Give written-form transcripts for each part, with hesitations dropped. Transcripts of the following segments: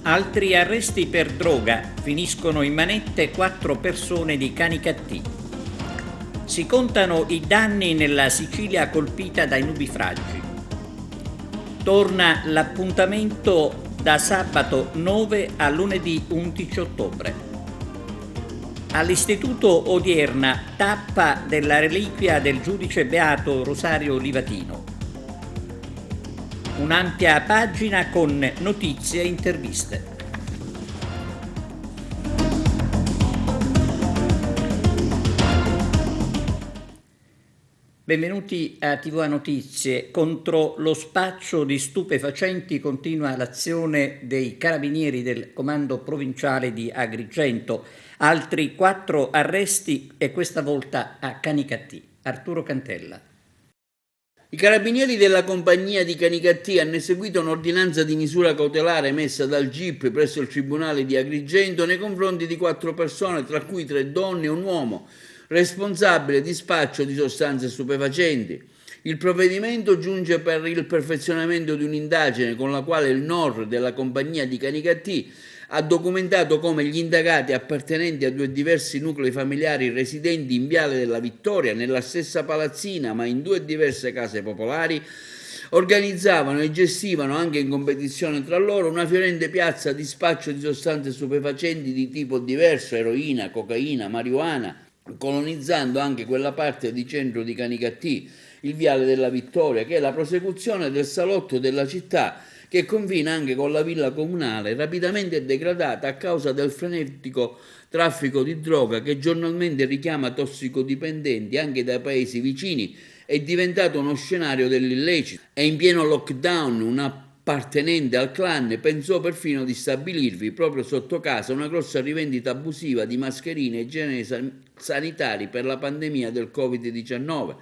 Altri arresti per droga, finiscono in manette 4 persone di Canicattì. Si contano i danni nella Sicilia colpita dai nubifragi. Torna l'appuntamento da sabato 9 a lunedì 11 ottobre. All'Istituto Odierna, tappa della reliquia del giudice beato Rosario Livatino. Un'ampia pagina con notizie e interviste. Benvenuti a TVA Notizie. Contro lo spaccio di stupefacenti continua l'azione dei carabinieri del comando provinciale di Agrigento. Altri 4 arresti e questa volta a Canicattì. Arturo Cantella. I carabinieri della compagnia di Canicattì hanno eseguito un'ordinanza di misura cautelare emessa dal GIP presso il Tribunale di Agrigento nei confronti di 4 persone, tra cui 3 donne e un uomo, responsabile di spaccio di sostanze stupefacenti. Il provvedimento giunge per il perfezionamento di un'indagine con la quale il NOR della compagnia di Canicattì ha documentato come gli indagati appartenenti a 2 diversi nuclei familiari residenti in Viale della Vittoria, nella stessa palazzina ma in 2 diverse case popolari, organizzavano e gestivano anche in competizione tra loro una fiorente piazza di spaccio di sostanze stupefacenti di tipo diverso, eroina, cocaina, marijuana, colonizzando anche quella parte di centro di Canicattì, il Viale della Vittoria, che è la prosecuzione del salotto della città, che confina anche con la villa comunale, rapidamente degradata a causa del frenetico traffico di droga che giornalmente richiama tossicodipendenti anche dai paesi vicini. È diventato uno scenario dell'illecito. È in pieno lockdown, un appartenente al clan pensò perfino di stabilirvi proprio sotto casa una grossa rivendita abusiva di mascherine e generi sanitari per la pandemia del Covid-19.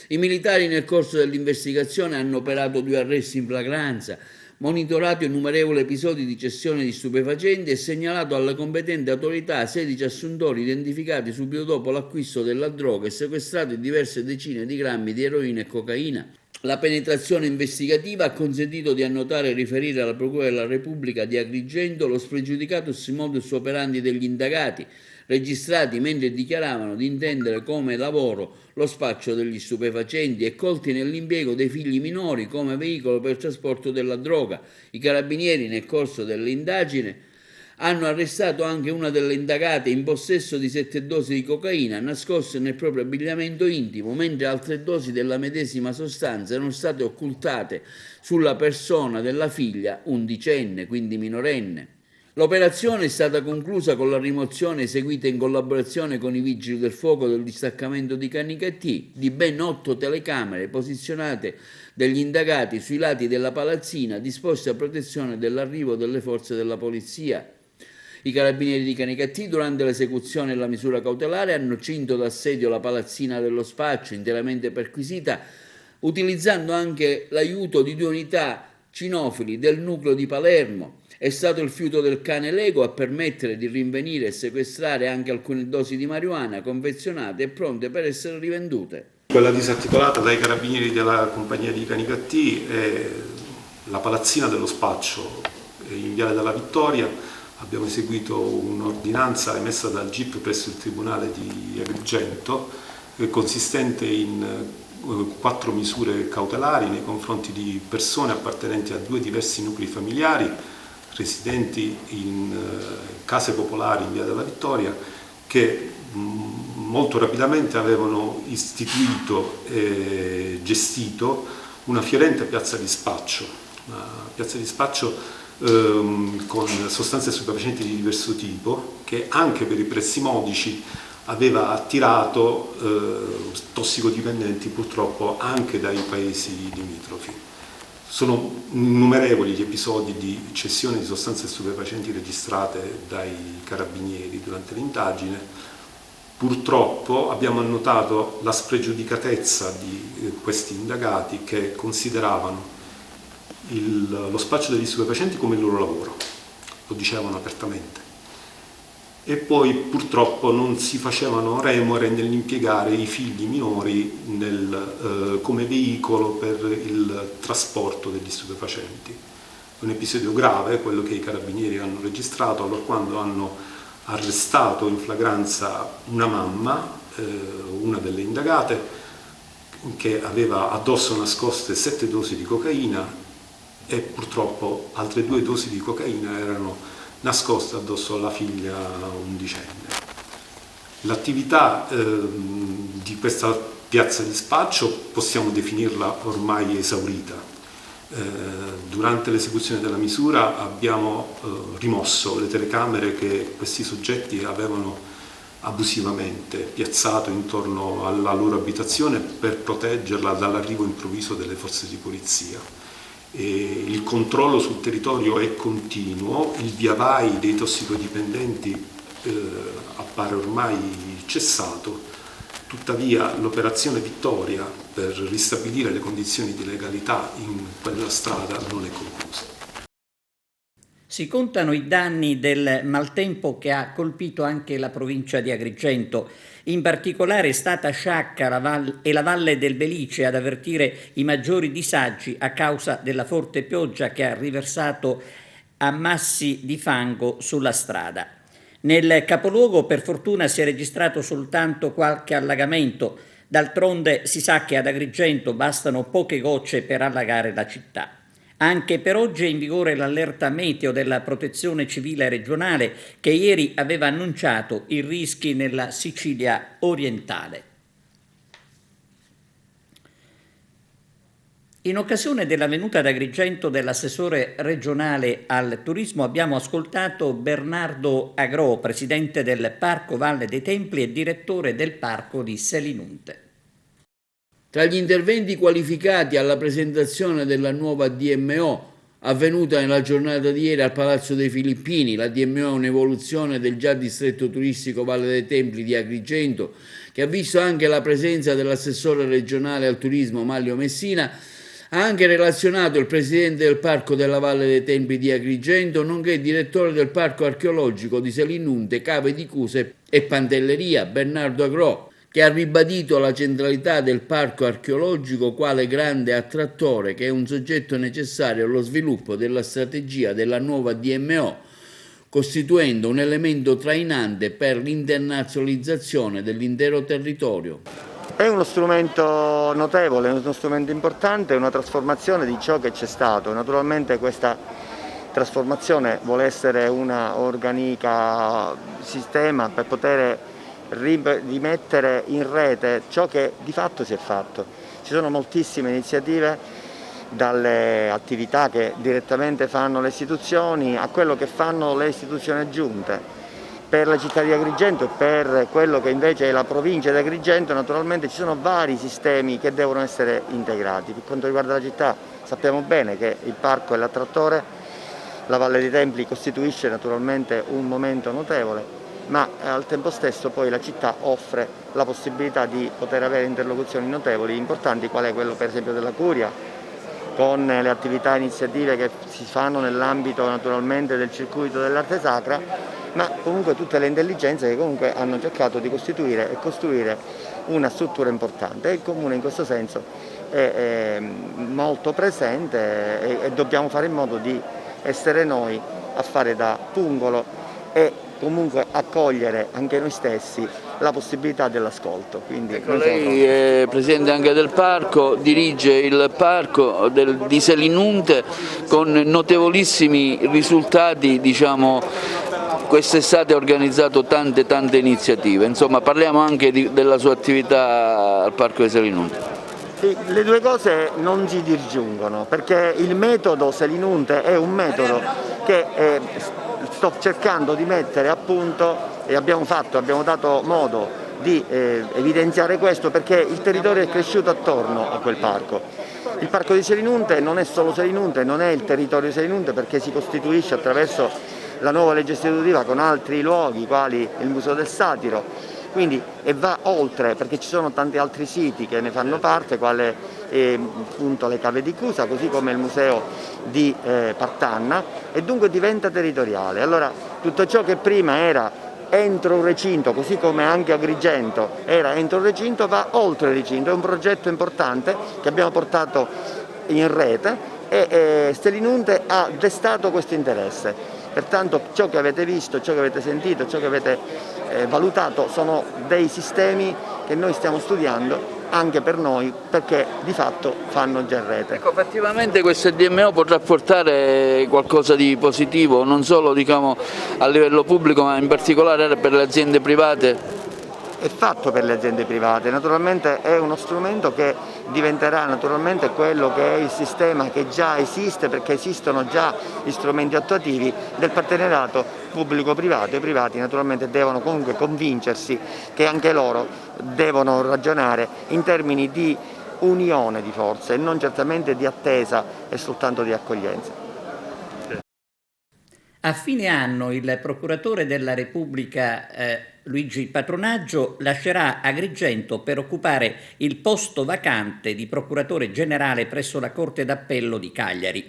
I militari nel corso dell'investigazione hanno operato 2 arresti in flagranza, monitorato innumerevoli episodi di cessione di stupefacenti e segnalato alle competenti autorità 16 assuntori identificati subito dopo l'acquisto della droga e sequestrati diverse decine di grammi di eroina e cocaina. La penetrazione investigativa ha consentito di annotare e riferire alla Procura della Repubblica di Agrigento lo spregiudicatus modus operandi degli indagati, registrati mentre dichiaravano di intendere come lavoro lo spaccio degli stupefacenti e colti nell'impiego dei figli minori come veicolo per trasporto della droga. I carabinieri nel corso dell'indagine hanno arrestato anche una delle indagate in possesso di 7 dosi di cocaina nascoste nel proprio abbigliamento intimo, mentre altre dosi della medesima sostanza erano state occultate sulla persona della figlia undicenne, quindi minorenne. L'operazione è stata conclusa con la rimozione eseguita in collaborazione con i vigili del fuoco del distaccamento di Canicattì di ben 8 telecamere posizionate degli indagati sui lati della palazzina disposte a protezione dell'arrivo delle forze della polizia. I carabinieri di Canicattì durante l'esecuzione della misura cautelare hanno cinto d'assedio la palazzina dello spaccio interamente perquisita, utilizzando anche l'aiuto di 2 unità cinofili del nucleo di Palermo. È stato il fiuto del cane Lego a permettere di rinvenire e sequestrare anche alcune dosi di marijuana confezionate e pronte per essere rivendute. Quella disarticolata dai carabinieri della compagnia di Canicattì è la palazzina dello spaccio in Viale della Vittoria. Abbiamo eseguito un'ordinanza emessa dal GIP presso il Tribunale di Agrigento consistente in 4 misure cautelari nei confronti di persone appartenenti a 2 diversi nuclei familiari residenti in case popolari in Via della Vittoria che molto rapidamente avevano istituito e gestito una fiorente piazza di spaccio, con sostanze stupefacenti di diverso tipo che anche per i prezzi modici aveva attirato tossicodipendenti purtroppo anche dai paesi limitrofi. Sono innumerevoli gli episodi di cessione di sostanze stupefacenti registrate dai carabinieri durante l'indagine. Purtroppo abbiamo annotato la spregiudicatezza di questi indagati che consideravano lo spaccio degli stupefacenti come il loro lavoro, lo dicevano apertamente. E poi purtroppo non si facevano remore nell'impiegare i figli minori come veicolo per il trasporto degli stupefacenti. un episodio grave, quello che i carabinieri hanno registrato allorquando hanno arrestato in flagranza una mamma, una delle indagate, che aveva addosso nascoste 7 dosi di cocaina e purtroppo altre 2 dosi di cocaina erano nascoste addosso alla figlia undicenne. L'attività di questa piazza di spaccio possiamo definirla ormai esaurita. Durante l'esecuzione della misura abbiamo rimosso le telecamere che questi soggetti avevano abusivamente piazzato intorno alla loro abitazione per proteggerla dall'arrivo improvviso delle forze di polizia. Il controllo sul territorio è continuo, il viavai dei tossicodipendenti appare ormai cessato. Tuttavia l'operazione Vittoria per ristabilire le condizioni di legalità in quella strada non è conclusa. Si contano i danni del maltempo che ha colpito anche la provincia di Agrigento. In particolare è stata Sciacca e la Valle del Belice ad avvertire i maggiori disagi a causa della forte pioggia che ha riversato ammassi di fango sulla strada. Nel capoluogo per fortuna si è registrato soltanto qualche allagamento, d'altronde si sa che ad Agrigento bastano poche gocce per allagare la città. Anche per oggi è in vigore l'allerta meteo della Protezione Civile regionale che ieri aveva annunciato i rischi nella Sicilia orientale. In occasione della venuta ad Agrigento dell'assessore regionale al turismo abbiamo ascoltato Bernardo Agrò, presidente del Parco Valle dei Templi e direttore del Parco di Selinunte. Tra gli interventi qualificati alla presentazione della nuova DMO avvenuta nella giornata di ieri al Palazzo dei Filippini, la DMO è un'evoluzione del già distretto turistico Valle dei Templi di Agrigento, che ha visto anche la presenza dell'assessore regionale al turismo Maglio Messina. Ha anche relazionato il presidente del Parco della Valle dei Templi di Agrigento, nonché direttore del Parco Archeologico di Selinunte, Cave di Cuse e Pantelleria, Bernardo Agrò, che ha ribadito la centralità del Parco Archeologico quale grande attrattore che è un soggetto necessario allo sviluppo della strategia della nuova DMO, costituendo un elemento trainante per l'internazionalizzazione dell'intero territorio. È uno strumento notevole, è uno strumento importante, è una trasformazione di ciò che c'è stato. Naturalmente questa trasformazione vuole essere una organica sistema per poter rimettere in rete ciò che di fatto si è fatto. Ci sono moltissime iniziative, dalle attività che direttamente fanno le istituzioni a quello che fanno le istituzioni aggiunte. Per la città di Agrigento e per quello che invece è la provincia di Agrigento naturalmente ci sono vari sistemi che devono essere integrati. Per quanto riguarda la città sappiamo bene che il parco è l'attrattore, la Valle dei Templi costituisce naturalmente un momento notevole, ma al tempo stesso poi la città offre la possibilità di poter avere interlocuzioni notevoli, importanti, qual è quello per esempio della Curia, con le attività e iniziative che si fanno nell'ambito naturalmente del circuito dell'arte sacra, ma comunque tutte le intelligenze che comunque hanno cercato di costituire e costruire una struttura importante. E il Comune in questo senso è molto presente e dobbiamo fare in modo di essere noi a fare da pungolo e comunque accogliere anche noi stessi la possibilità dell'ascolto. Ecco, lei è presidente anche del parco, dirige il parco di Selinunte con notevolissimi risultati, diciamo. Quest'estate ha organizzato tante iniziative, insomma parliamo anche della sua attività al Parco di Selinunte. Sì, le due cose non si disgiungono perché il metodo Selinunte è un metodo che sto cercando di mettere a punto e abbiamo dato modo di evidenziare questo perché il territorio è cresciuto attorno a quel parco. Il Parco di Selinunte non è solo Selinunte, non è il territorio di Selinunte perché si costituisce attraverso la nuova legge istitutiva con altri luoghi quali il Museo del Satiro, quindi e va oltre perché ci sono tanti altri siti che ne fanno parte, quale appunto le Cave di Cusa, così come il Museo di Partanna, e dunque diventa territoriale. Allora tutto ciò che prima era entro un recinto, così come anche Agrigento era entro un recinto, va oltre il recinto, è un progetto importante che abbiamo portato in rete e Stellinunte ha destato questo interesse. Pertanto ciò che avete visto, ciò che avete sentito, ciò che avete valutato sono dei sistemi che noi stiamo studiando anche per noi, perché di fatto fanno già rete. Ecco, effettivamente questo DMO potrà portare qualcosa di positivo, non solo a livello pubblico, ma in particolare per le aziende private? È fatto per le aziende private, naturalmente è uno strumento che diventerà naturalmente quello che è il sistema che già esiste, perché esistono già gli strumenti attuativi del partenariato pubblico-privato. I privati naturalmente devono comunque convincersi che anche loro devono ragionare in termini di unione di forze e non certamente di attesa e soltanto di accoglienza. A fine anno il procuratore della Repubblica Luigi Patronaggio lascerà Agrigento per occupare il posto vacante di procuratore generale presso la Corte d'Appello di Cagliari.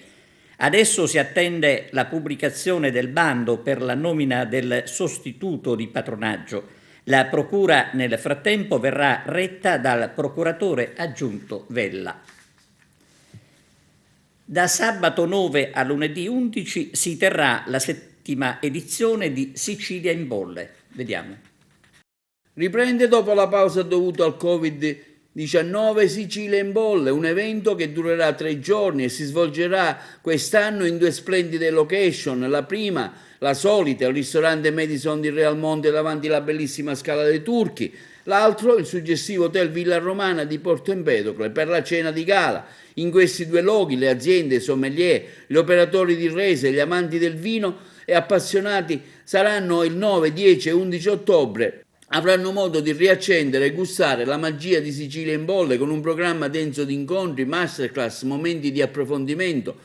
Adesso si attende la pubblicazione del bando per la nomina del sostituto di Patronaggio. La procura nel frattempo verrà retta dal procuratore aggiunto Vella. Da sabato 9 a lunedì 11 si terrà la settima edizione di Sicilia in Bolle. Vediamo. Riprende dopo la pausa dovuta al Covid-19 Sicilia in Bolle, un evento che durerà 3 giorni e si svolgerà quest'anno in 2 splendide location. La prima, la solita, il ristorante Madison di Real Monte davanti alla bellissima Scala dei Turchi. L'altro, il suggestivo Hotel Villa Romana di Porto Empedocle per la cena di gala. In questi 2 luoghi le aziende, i sommelier, gli operatori di rese, gli amanti del vino e appassionati saranno il 9, 10 e 11 ottobre. Avranno modo di riaccendere e gustare la magia di Sicilia in Bolle con un programma denso di incontri, masterclass, momenti di approfondimento,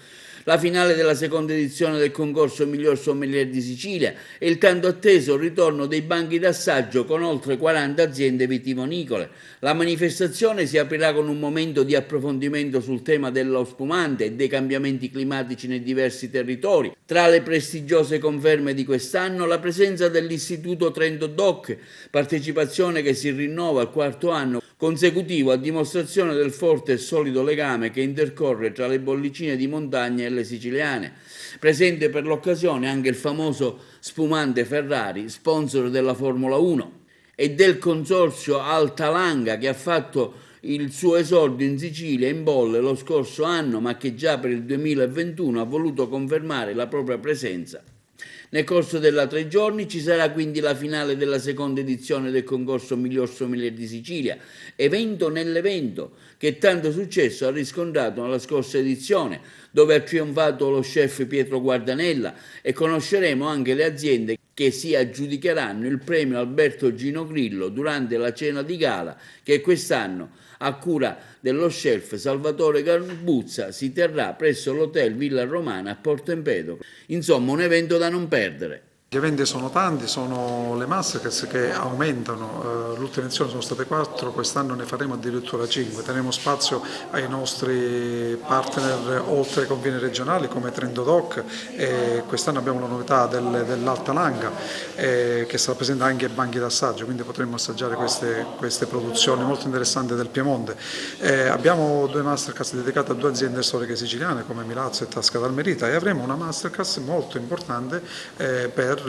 la finale della seconda edizione del concorso Miglior Sommelier di Sicilia e il tanto atteso ritorno dei banchi d'assaggio con oltre 40 aziende vitivinicole. La manifestazione si aprirà con un momento di approfondimento sul tema dello spumante e dei cambiamenti climatici nei diversi territori. Tra le prestigiose conferme di quest'anno la presenza dell'Istituto Trento Doc, partecipazione che si rinnova al 4º anno consecutivo a dimostrazione del forte e solido legame che intercorre tra le bollicine di montagna e le siciliane. Presente per l'occasione anche il famoso spumante Ferrari, sponsor della Formula 1 e del consorzio Altalanga, che ha fatto il suo esordio in Sicilia in Bolle lo scorso anno, ma che già per il 2021 ha voluto confermare la propria presenza. Nel corso della 3 giorni ci sarà quindi la finale della seconda edizione del concorso Miglior Sommelier di Sicilia, evento nell'evento che tanto successo ha riscontrato nella scorsa edizione, dove ha trionfato lo chef Pietro Guardanella, e conosceremo anche le aziende che si aggiudicheranno il premio Alberto Gino Grillo durante la cena di gala che quest'anno, a cura dello chef Salvatore Garbuzza, si terrà presso l'Hotel Villa Romana a Porto Empedocle. Insomma, un evento da non perdere. Gli eventi sono tanti, sono le masterclass che aumentano, l'ultima edizione sono state 4, quest'anno ne faremo addirittura 5, terremo spazio ai nostri partner oltre i confini regionali come Trento Doc, e quest'anno abbiamo la novità dell'Alta Langa che sarà presente anche ai banchi d'assaggio, quindi potremo assaggiare queste produzioni molto interessanti del Piemonte. Abbiamo 2 masterclass dedicate a 2 aziende storiche siciliane come Milazzo e Tasca d'Almerita, e avremo una masterclass molto importante per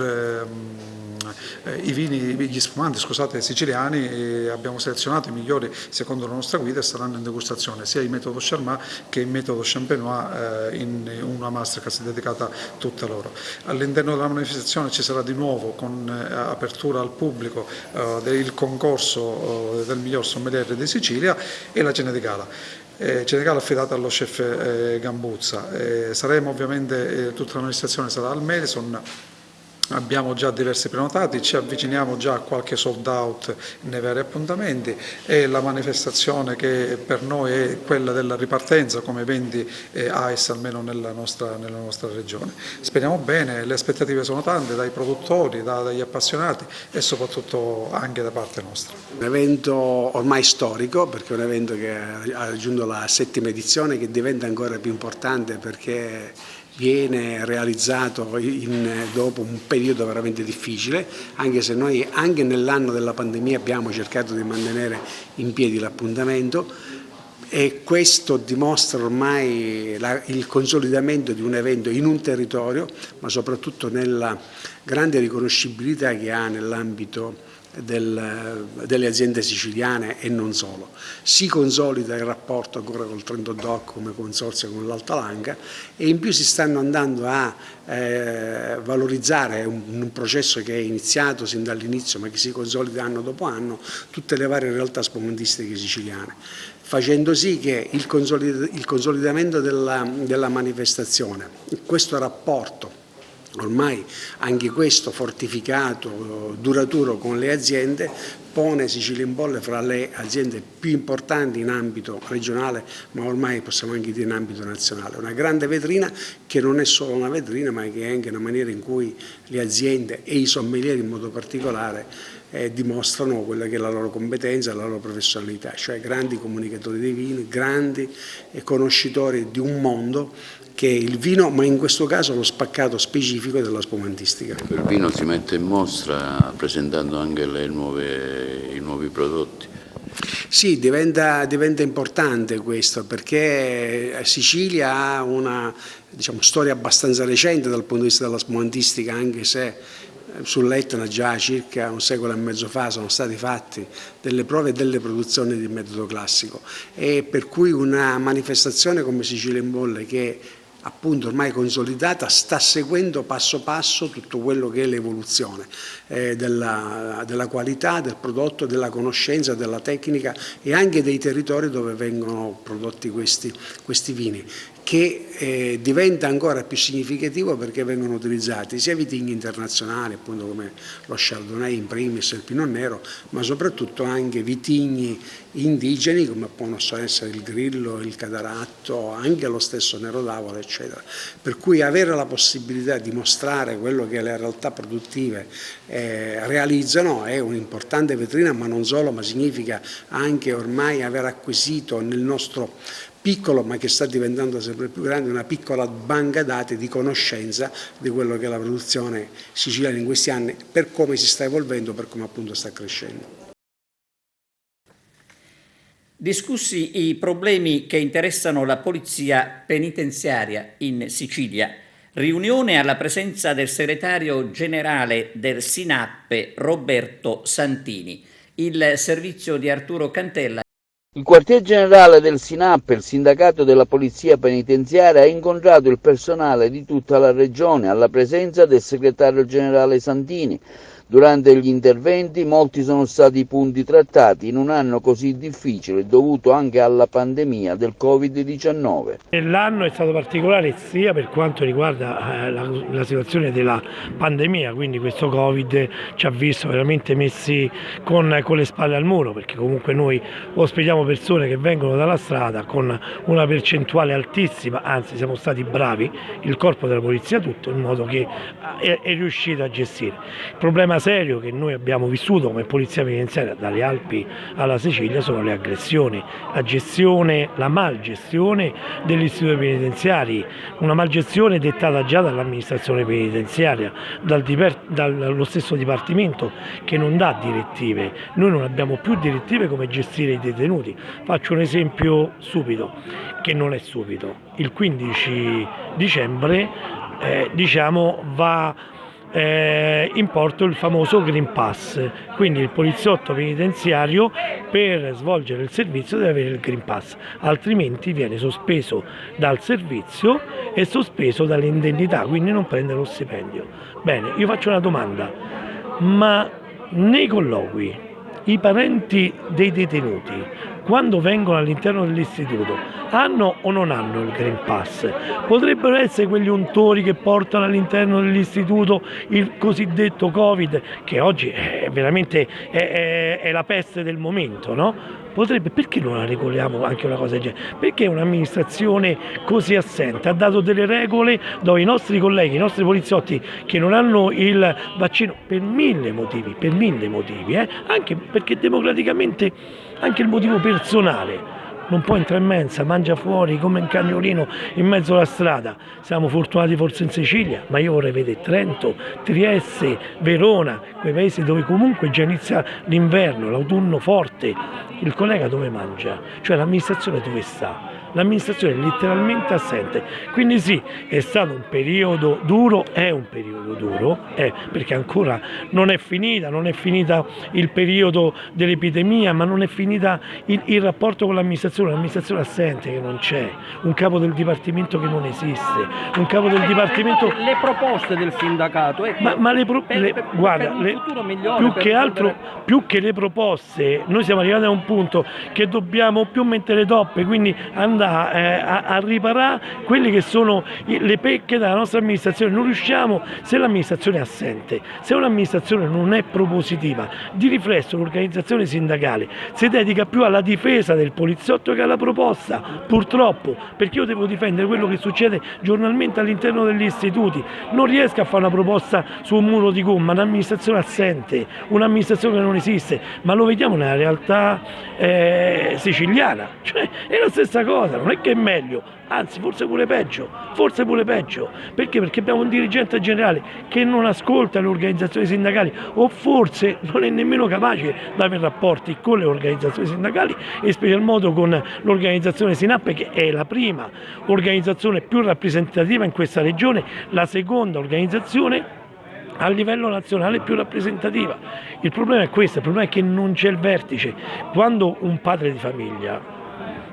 gli spumanti siciliani. Abbiamo selezionato i migliori secondo la nostra guida e saranno in degustazione sia il metodo Charmat che il metodo Champenois in una masterclass dedicata tutta loro. All'interno della manifestazione ci sarà di nuovo, con apertura al pubblico, il concorso del miglior sommelier di Sicilia e la cena di gala. Cena di gala affidata allo chef Gambuzza. Saremo ovviamente, tutta l'amministrazione sarà al Madison. Abbiamo già diversi prenotati, ci avviciniamo già a qualche sold out nei vari appuntamenti, e la manifestazione che per noi è quella della ripartenza come eventi AIS almeno nella nostra regione. Speriamo bene, le aspettative sono tante dai produttori, dagli appassionati e soprattutto anche da parte nostra. Un evento ormai storico, perché è un evento che ha raggiunto la 7ª edizione, che diventa ancora più importante perché viene realizzato dopo un periodo veramente difficile, anche se noi anche nell'anno della pandemia abbiamo cercato di mantenere in piedi l'appuntamento. E questo dimostra ormai il consolidamento di un evento in un territorio, ma soprattutto nella grande riconoscibilità che ha nell'ambito delle aziende siciliane e non solo. Si consolida il rapporto ancora col Trento Dock come consorzio con l'Alta Langa e in più si stanno andando a valorizzare un processo che è iniziato sin dall'inizio ma che si consolida anno dopo anno, tutte le varie realtà spumentistiche siciliane, facendo sì che il consolidamento della manifestazione, questo rapporto ormai anche questo fortificato, duraturo con le aziende, pone Sicilia in Bolle fra le aziende più importanti in ambito regionale, ma ormai possiamo anche dire in ambito nazionale. Una grande vetrina che non è solo una vetrina, ma che è anche una maniera in cui le aziende e i sommelier in modo particolare dimostrano quella che è la loro competenza e la loro professionalità, cioè grandi comunicatori dei vini, grandi conoscitori di un mondo che è il vino, ma in questo caso lo spaccato specifico della spumantistica. Il vino si mette in mostra presentando anche i nuovi prodotti. Sì, diventa importante questo perché Sicilia ha una storia abbastanza recente dal punto di vista della spumantistica, anche se sull'Etna già circa un secolo e mezzo fa sono stati fatti delle prove e delle produzioni di metodo classico, e per cui una manifestazione come Sicilia in Bolle, che appunto ormai consolidata, sta seguendo passo passo tutto quello che è l'evoluzione della qualità del prodotto, della conoscenza, della tecnica e anche dei territori dove vengono prodotti questi vini, che diventa ancora più significativo perché vengono utilizzati sia vitigni internazionali, appunto come lo Chardonnay in primis, il Pinot Nero, ma soprattutto anche vitigni indigeni come possono essere il Grillo, il Cadaratto, anche lo stesso Nero d'Avola, eccetera. Per cui avere la possibilità di mostrare quello che le realtà produttive realizzano è un'importante vetrina, ma non solo, ma significa anche ormai aver acquisito nel nostro piccolo, ma che sta diventando sempre più grande, una piccola banca dati di conoscenza di quello che è la produzione siciliana in questi anni, per come si sta evolvendo, per come appunto sta crescendo. Discussi i problemi che interessano la polizia penitenziaria in Sicilia. Riunione alla presenza del segretario generale del SINAP Roberto Santini. Il servizio di Arturo Cantella. Il quartier generale del SINAP, il sindacato della polizia penitenziaria, ha incontrato il personale di tutta la regione alla presenza del segretario generale Santini. Durante gli interventi molti sono stati i punti trattati in un anno così difficile dovuto anche alla pandemia del Covid-19. L'anno è stato particolare sia per quanto riguarda la situazione della pandemia, quindi questo Covid ci ha visto veramente messi con le spalle al muro, perché comunque noi ospitiamo persone che vengono dalla strada con una percentuale altissima, anzi siamo stati bravi, il corpo della polizia tutto, in modo che è riuscito a gestire. Il problema serio che noi abbiamo vissuto come polizia penitenziaria dalle Alpi alla Sicilia sono le aggressioni, la malgestione degli istituti penitenziari, una malgestione dettata già dall'amministrazione penitenziaria, dallo stesso dipartimento che non dà direttive. Noi non abbiamo più direttive come gestire i detenuti. Faccio un esempio stupido, che non è stupido. Il 15 dicembre va in porto il famoso Green Pass, quindi il poliziotto penitenziario per svolgere il servizio deve avere il Green Pass, altrimenti viene sospeso dal servizio e sospeso dalle indennità, quindi non prende lo stipendio. Bene, io faccio una domanda, ma nei colloqui i parenti dei detenuti quando vengono all'interno dell'istituto hanno o non hanno il Green Pass? Potrebbero essere quegli untori che portano all'interno dell'istituto il cosiddetto Covid, che oggi è veramente è la peste del momento, no? Perché non la regoliamo anche una cosa del genere? Perché un'amministrazione così assente ha dato delle regole dove i nostri colleghi, i nostri poliziotti che non hanno il vaccino per mille motivi, anche perché democraticamente anche il motivo personale non può entrare in mensa, mangia fuori come un cagnolino in mezzo alla strada. Siamo fortunati forse in Sicilia, ma io vorrei vedere Trento, Trieste, Verona, quei paesi dove comunque già inizia l'inverno, l'autunno forte. Il collega dove mangia? Cioè l'amministrazione dove sta? L'amministrazione è letteralmente assente, quindi sì, è stato un periodo duro, è un periodo duro, perché ancora non è finita il periodo dell'epidemia, ma non è finita il rapporto con l'amministrazione assente che non c'è, un capo del dipartimento che non esiste, un capo del dipartimento... Le proposte del sindacato, ecco, guarda, per un futuro migliore, più che le proposte, noi siamo arrivati a un punto che dobbiamo più mettere toppe, quindi andare a riparare quelle che sono le pecche della nostra amministrazione. Non riusciamo, se l'amministrazione è assente, se un'amministrazione non è propositiva, di riflesso l'organizzazione sindacale si dedica più alla difesa del poliziotto che alla proposta, purtroppo, perché io devo difendere quello che succede giornalmente all'interno degli istituti, non riesco a fare una proposta su un muro di gomma, un'amministrazione assente, un'amministrazione che non esiste, ma lo vediamo nella realtà siciliana, cioè è la stessa cosa. Non è che è meglio, anzi forse pure peggio, perché abbiamo un dirigente generale che non ascolta le organizzazioni sindacali o forse non è nemmeno capace di avere rapporti con le organizzazioni sindacali e special modo con l'organizzazione Sinap, che è la prima organizzazione più rappresentativa in questa regione, la seconda organizzazione a livello nazionale più rappresentativa. Il problema è questo, il problema è che non c'è il vertice. Quando un padre di famiglia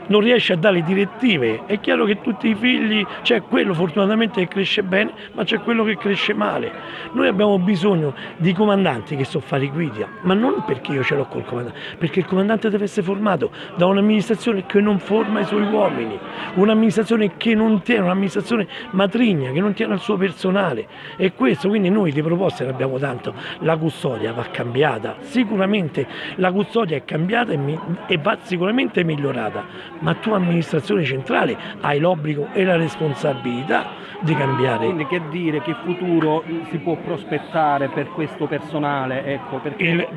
non riesce a dare direttive, è chiaro che tutti i figli, c'è quello fortunatamente che cresce bene, ma c'è quello che cresce male. Noi abbiamo bisogno di comandanti che so fare guida, ma non perché io ce l'ho col comandante, perché il comandante deve essere formato da un'amministrazione che non forma i suoi uomini, un'amministrazione che non tiene, un'amministrazione matrigna, che non tiene il suo personale. E questo, quindi noi di proposte ne abbiamo tanto. La custodia va cambiata, sicuramente la custodia è cambiata e va sicuramente migliorata. Ma tu amministrazione centrale hai l'obbligo e la responsabilità di cambiare. Quindi che dire, che futuro si può prospettare per questo personale? Ecco, perché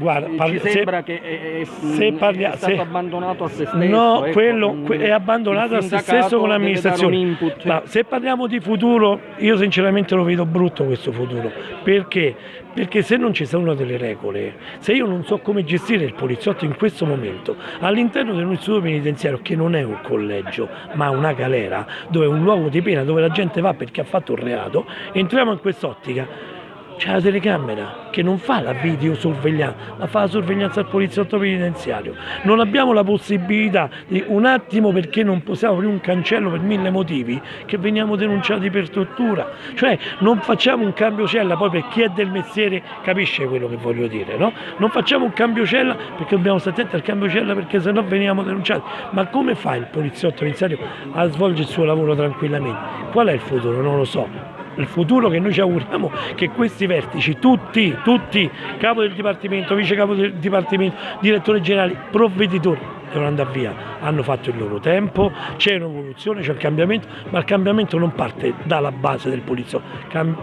ci sembra che è stato abbandonato a se stesso. No, ecco, è abbandonato a se stesso con l'amministrazione. Input, ma se parliamo di futuro, io sinceramente lo vedo brutto questo futuro. Perché? Perché se non ci sono delle regole, se io non so come gestire il poliziotto in questo momento, all'interno di un istituto penitenziario che non è un collegio, ma una galera, dove è un luogo di pena, dove la gente va perché ha fatto un reato, entriamo in quest'ottica. C'è la telecamera che non fa la videosorveglianza, ma fa la sorveglianza al poliziotto penitenziario. Non abbiamo la possibilità di un attimo, perché non possiamo aprire un cancello per 1000 motivi, che veniamo denunciati per tortura. Cioè non facciamo un cambio cella, poi per chi è del mestiere capisce quello che voglio dire, no? Non facciamo un cambio cella perché dobbiamo stare attenti al cambio cella, perché sennò veniamo denunciati. Ma come fa il poliziotto penitenziario a svolgere il suo lavoro tranquillamente? Qual è il futuro? Non lo so. Il futuro che noi ci auguriamo che questi vertici, tutti, capo del dipartimento, vice capo del dipartimento, direttore generale, provveditori, devono andare via. Hanno fatto il loro tempo, c'è un'evoluzione, c'è un cambiamento, ma il cambiamento non parte dalla base del poliziotto,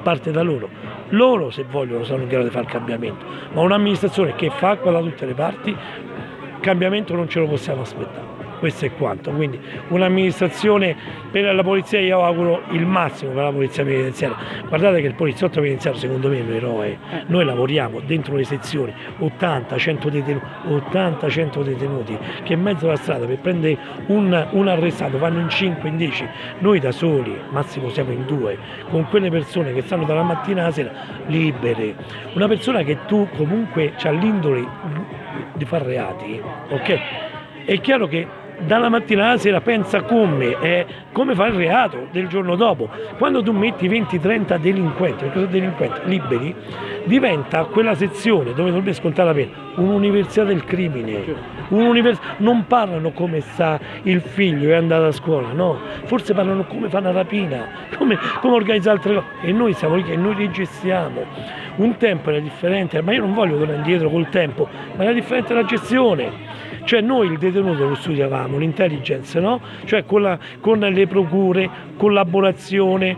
parte da loro. Loro, se vogliono, sono in grado di fare il cambiamento, ma un'amministrazione che fa acqua da tutte le parti, il cambiamento non ce lo possiamo aspettare. Questo è quanto, quindi un'amministrazione per la polizia, io auguro il massimo per la polizia penitenziaria. Guardate che il poliziotto penitenziario secondo me è un eroe, noi lavoriamo dentro le sezioni 80-100 detenuti che in mezzo alla strada per prendere un arrestato vanno in 5, in 10, noi da soli, massimo siamo in 2, con quelle persone che stanno dalla mattina alla sera libere, una persona che tu comunque c'ha l'indole di fare reati, ok? È chiaro che dalla mattina alla sera pensa come fare il reato del giorno dopo. Quando tu metti 20-30 delinquenti, perché sono delinquenti, liberi, diventa quella sezione dove dovrebbe scontare la pena un'università del crimine. Non parlano come sta il figlio è andato a scuola, no, forse parlano come fa una rapina, come organizzare altre cose, e noi siamo lì che noi li gestiamo. Un tempo era differente, ma io non voglio tornare indietro col tempo, ma era differente la gestione. Cioè noi il detenuto lo studiavamo, l'intelligence, no? Cioè con le procure, collaborazione,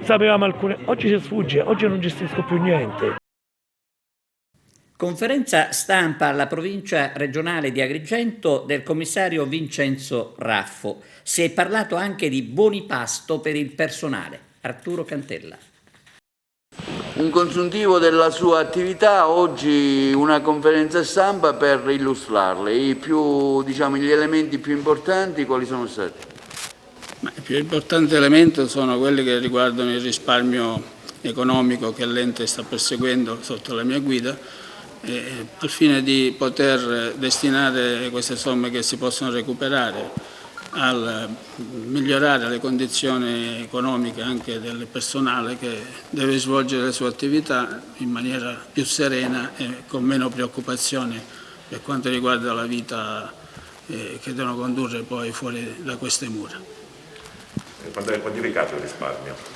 sapevamo alcune. Oggi si sfugge, oggi non gestisco più niente. Conferenza stampa alla provincia regionale di Agrigento del commissario Vincenzo Raffo. Si è parlato anche di buoni pasto per il personale. Arturo Cantella. Un consuntivo della sua attività, oggi una conferenza stampa per illustrarle. Gli elementi più importanti quali sono stati? Il più importante elemento sono quelli che riguardano il risparmio economico che l'ente sta perseguendo sotto la mia guida, al fine di poter destinare queste somme che si possono recuperare al migliorare le condizioni economiche anche del personale che deve svolgere le sue attività in maniera più serena e con meno preoccupazioni per quanto riguarda la vita che devono condurre poi fuori da queste mura. Quando è quantificato il risparmio?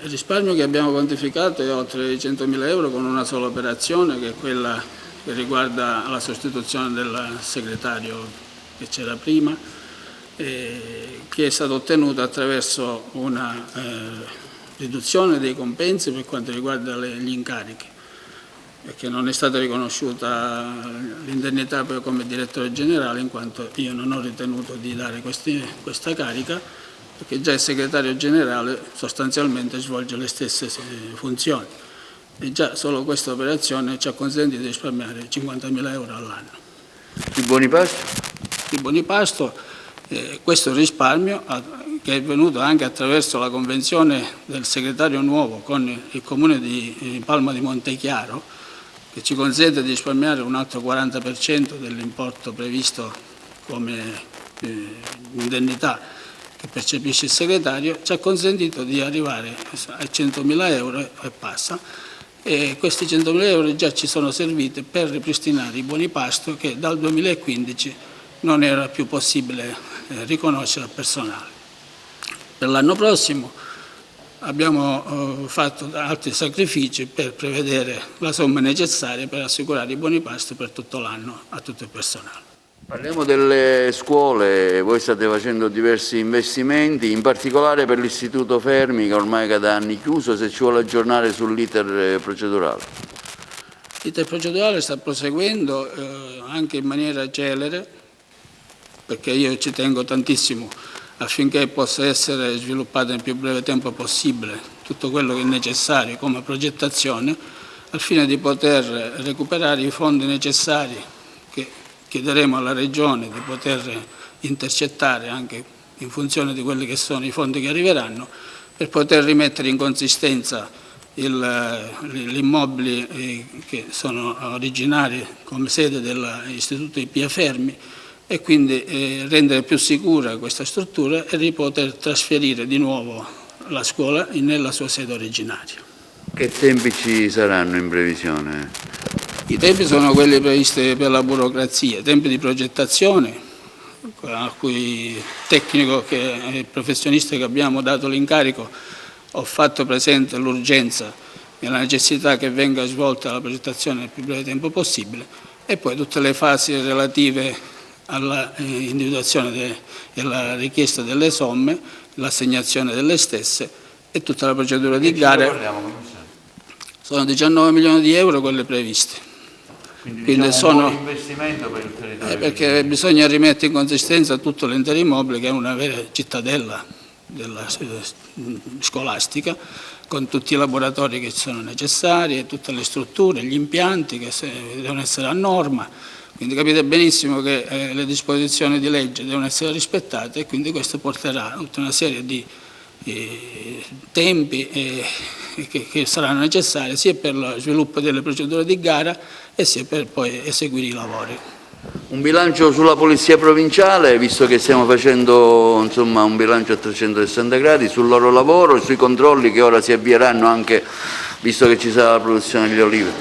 Il risparmio che abbiamo quantificato è oltre i 100.000 euro con una sola operazione, che è quella che riguarda la sostituzione del segretario che c'era prima, che è stata ottenuta attraverso una riduzione dei compensi per quanto riguarda gli incarichi, perché non è stata riconosciuta l'indennità come direttore generale, in quanto io non ho ritenuto di dare questa carica, perché già il segretario generale sostanzialmente svolge le stesse funzioni e già solo questa operazione ci ha consentito di risparmiare 50.000 euro all'anno. I buoni pasto? I buoni pasto, questo risparmio che è venuto anche attraverso la convenzione del segretario nuovo con il comune di Palma di Montechiaro, che ci consente di risparmiare un altro 40% dell'importo previsto come indennità che percepisce il segretario, ci ha consentito di arrivare a 100.000 euro e passa, e questi 100.000 euro già ci sono serviti per ripristinare i buoni pasto che dal 2015 non era più possibile riconoscere al personale. Per l'anno prossimo abbiamo fatto altri sacrifici per prevedere la somma necessaria per assicurare i buoni pasto per tutto l'anno a tutto il personale. Parliamo delle scuole, voi state facendo diversi investimenti, in particolare per l'istituto Fermi che ormai è da anni chiuso, se ci vuole aggiornare sull'iter procedurale. L'iter procedurale sta proseguendo anche in maniera celere, perché io ci tengo tantissimo affinché possa essere sviluppato nel più breve tempo possibile tutto quello che è necessario come progettazione, al fine di poter recuperare i fondi necessari che chiederemo alla Regione di poter intercettare anche in funzione di quelli che sono i fondi che arriveranno, per poter rimettere in consistenza gli immobili che sono originari come sede dell'Istituto di Pia Fermi, e quindi rendere più sicura questa struttura e di poter trasferire di nuovo la scuola nella sua sede originaria. Che tempi ci saranno in previsione? I tempi sono quelli previsti per la burocrazia, tempi di progettazione, a cui tecnico e professionista che abbiamo dato l'incarico ho fatto presente l'urgenza e la necessità che venga svolta la progettazione nel più breve tempo possibile, e poi tutte le fasi relative all'individuazione della richiesta delle somme, l'assegnazione delle stesse e tutta la procedura di gara. Sono 19 milioni di euro quelle previste. Quindi sono un buon investimento per il territorio. Perché bisogna rimettere in consistenza tutto l'intero immobile, che è una vera cittadella scolastica, con tutti i laboratori che sono necessari, tutte le strutture, gli impianti che devono essere a norma. Quindi capite benissimo che le disposizioni di legge devono essere rispettate, e quindi questo porterà a tutta una serie di tempi che saranno necessari sia per lo sviluppo delle procedure di gara e sia per poi eseguire i lavori. Un bilancio sulla Polizia Provinciale, visto che stiamo facendo un bilancio a 360 gradi sul loro lavoro e sui controlli che ora si avvieranno, anche visto che ci sarà la produzione degli olivi.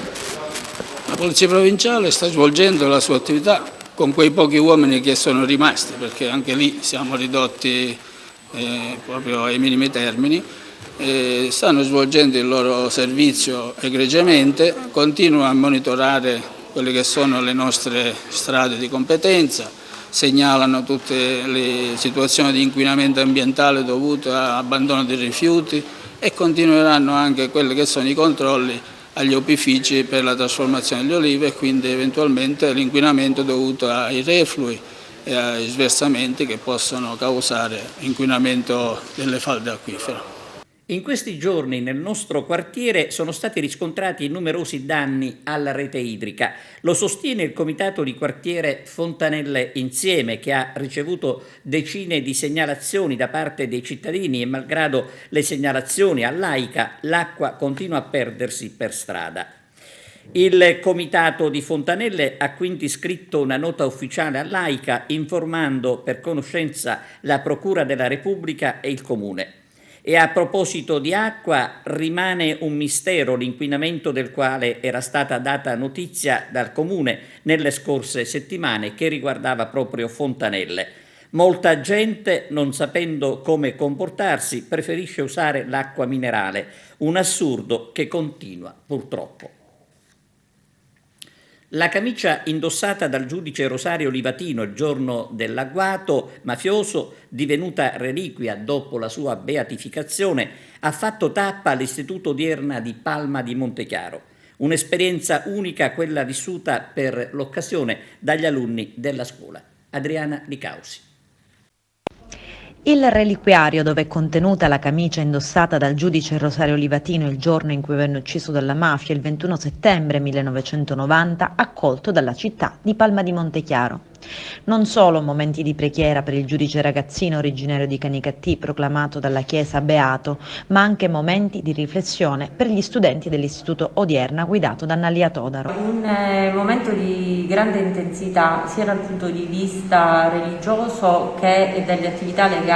La Polizia Provinciale sta svolgendo la sua attività con quei pochi uomini che sono rimasti, perché anche lì siamo ridotti proprio ai minimi termini. Stanno svolgendo il loro servizio egregiamente, continuano a monitorare quelle che sono le nostre strade di competenza, segnalano tutte le situazioni di inquinamento ambientale dovute all'abbandono dei rifiuti, e continueranno anche quelli che sono i controlli agli opifici per la trasformazione delle olive e quindi eventualmente l'inquinamento dovuto ai reflui e ai sversamenti che possono causare inquinamento delle falde acquifere. In questi giorni nel nostro quartiere sono stati riscontrati numerosi danni alla rete idrica. Lo sostiene il comitato di quartiere Fontanelle Insieme, che ha ricevuto decine di segnalazioni da parte dei cittadini e malgrado le segnalazioni all'AICA, l'acqua continua a perdersi per strada. Il comitato di Fontanelle ha quindi scritto una nota ufficiale all'AICA informando per conoscenza la Procura della Repubblica e il Comune. E a proposito di acqua, rimane un mistero l'inquinamento del quale era stata data notizia dal Comune nelle scorse settimane, che riguardava proprio Fontanelle. Molta gente, non sapendo come comportarsi, preferisce usare l'acqua minerale, un assurdo che continua purtroppo. La camicia indossata dal giudice Rosario Livatino il giorno dell'agguato mafioso, divenuta reliquia dopo la sua beatificazione, ha fatto tappa all'Istituto Odierna di Palma di Montechiaro. Un'esperienza unica quella vissuta per l'occasione dagli alunni della scuola. Adriana Licausi. Il reliquiario, dove è contenuta la camicia indossata dal giudice Rosario Livatino il giorno in cui venne ucciso dalla mafia, il 21 settembre 1990, accolto dalla città di Palma di Montechiaro. Non solo momenti di preghiera per il giudice ragazzino originario di Canicattì proclamato dalla Chiesa beato, ma anche momenti di riflessione per gli studenti dell'Istituto Odierna guidato da Nalia Todaro. Un momento di grande intensità sia dal punto di vista religioso che delle attività legate